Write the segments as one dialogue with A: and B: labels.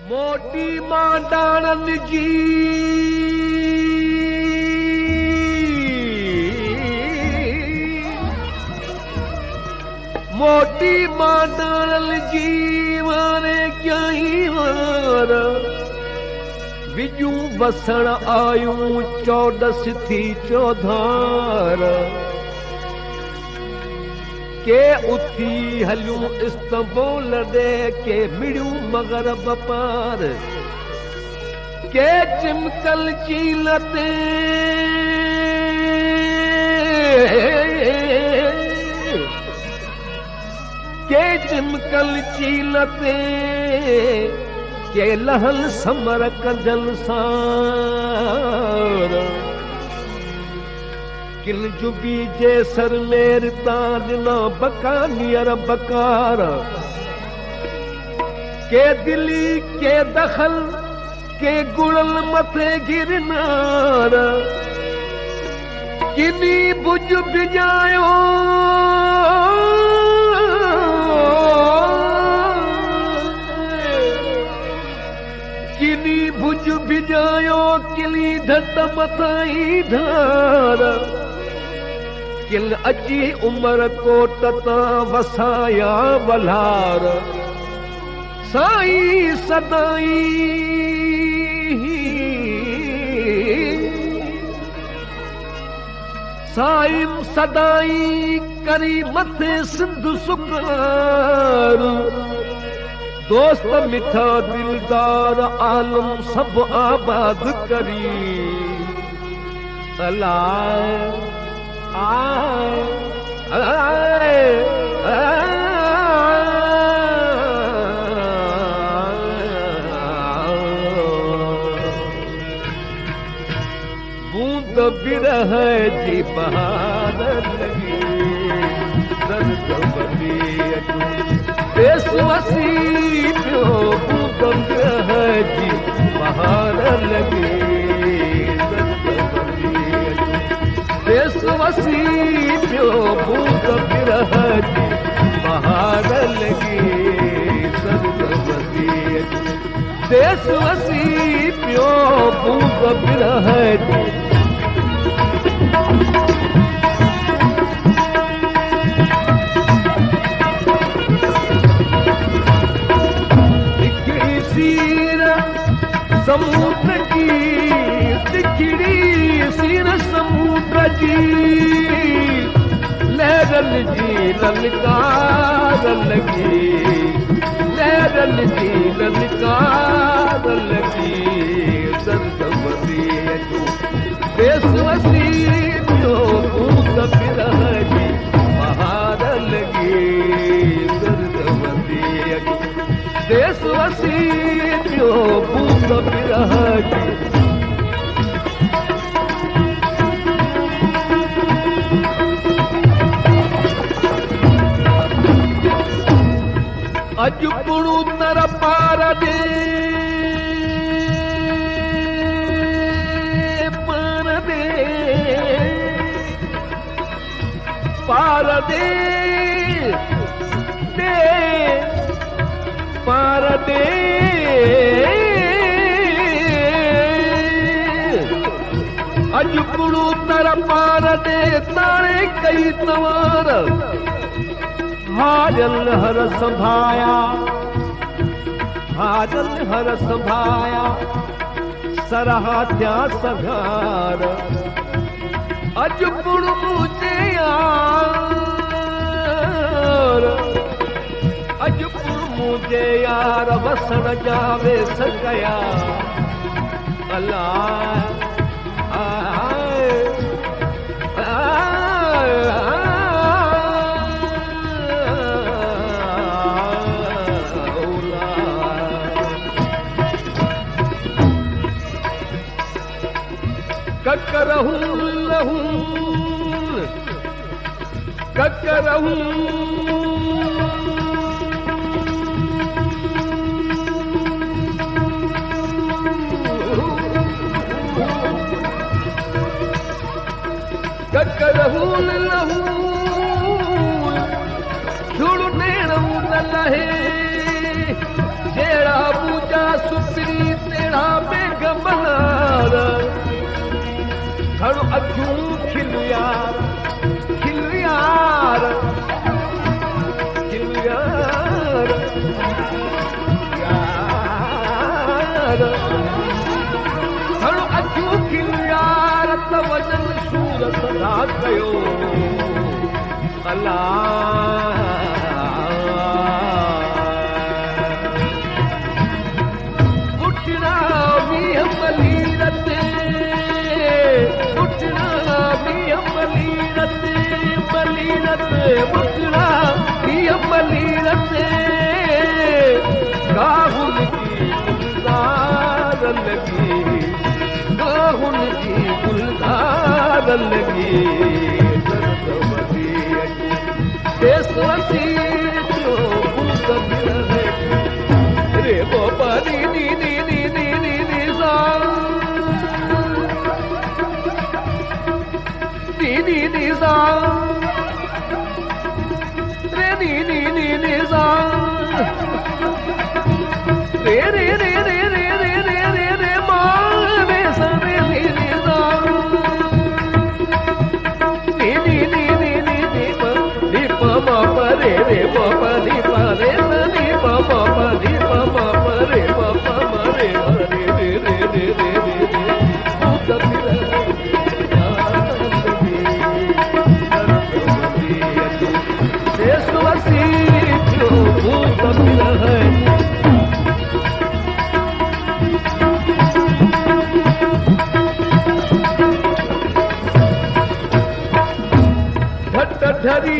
A: मोटी मां डाणनि जी मोटी मां डाणनि जी वारे कई वार विजू वसण आयूं चौदस थी चौधार के उथी हलियूं इस्तंबुल दे के मिड़ियूं मगरब पार के चिमकल चीलते के चिमकल चीलते के लहल समर कंजल सार किल जुबी जे सर मेर ताजना बकानियर बकार के दिली के दखल के गुड़ल मथे गिरनार किनी बुझ बिजायो किनी भुज बिजायो किली धत मथाई धार किल अची उमर कोट तां वसाया बल्हार साई सदाई साईं सदाई करी मथे सिंधु सुकार दोस्त मिठा दिलदार आलम सब आबाद करी अलाए आए आए बूंद बिरह जी बहार लगी दर्द बदी देश वसी पियो बूंद बिरह जी बहार लगी देश वसी पियो बूंद बिरह जी बहार लगी सरस्वती देश वसी पियो बूंद बिरह जी समुद्र की तिखड़ी सिर समुद्र जी लहरन जी ललकार लगी लहरन जी ललकार लगी सरस्वती देश वसी जो बूंद बिरह जी बहार लगी सरस्वती देश वसी जो बूंद बिरह जी अज पुणु नर पार दे पार दे पार दे दे पार दे अज पुणु नर पार दे तारे कई तवार हाजल हर संभाया हाजल हर संभाया सरहात्या सघार अज पुण मुझे यार अज पुण मुझे यार वसण जावे सगया अल्लाह आए ककरहूं लहूं ककरहूं ककरहूं लहूं छुड़ नेणूं न लहे जेड़ा पूजा सुख अखियूं खिल यार खिल यार खिल यार यार हणो अखियूं खिल यार त वजन सूरत ना कयो अला उठना भी मलीरत उठना भी मलीरत मलीरत उठना भी मलीरत गाहुन की गुलजार लगी गाहुन की गुलजार लगी दर्द वसी देश वसी जो भूत बिरहे रे बाबा नी नी नी नी नी नी नी सा नी नी नी सा रे नी नी नी नी सा रे रे रे रे रे रे रे रे रे मां रे सा रे नी नी सा नी नी नी नी नी नी प मा प रे रे प प नी प रे सा नी प प प नी प प प रे प प म रे रे रे रे रे रे रे भूत बिरहे देश वसी जो भूत बिरहे भट्ट धरी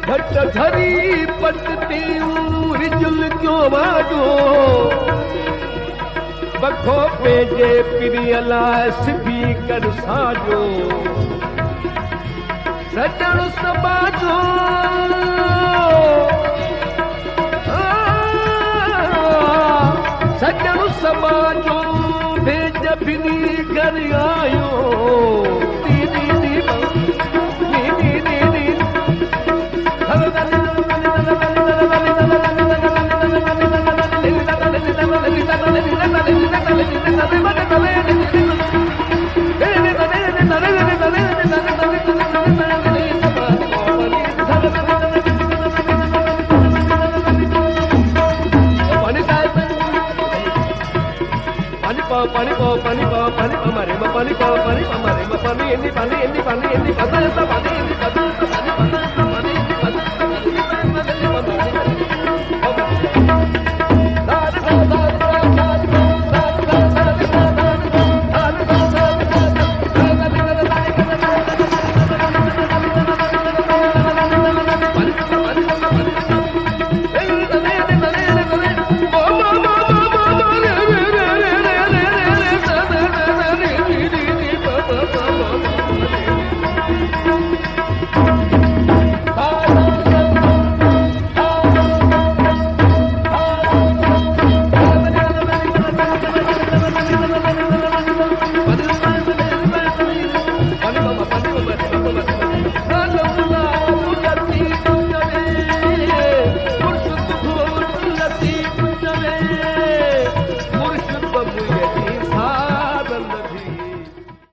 A: भट्ट धरी पटती रिजुल क्यों वाजो बखो पेजे पिरियला सिभी कर साजो सजण समाजो सजण समाजो भेज बिनी घर आयो नी नी नी नी नी नी नी pani po pani mare ma pani po pani mare ma pani endi pani pani endi pani pani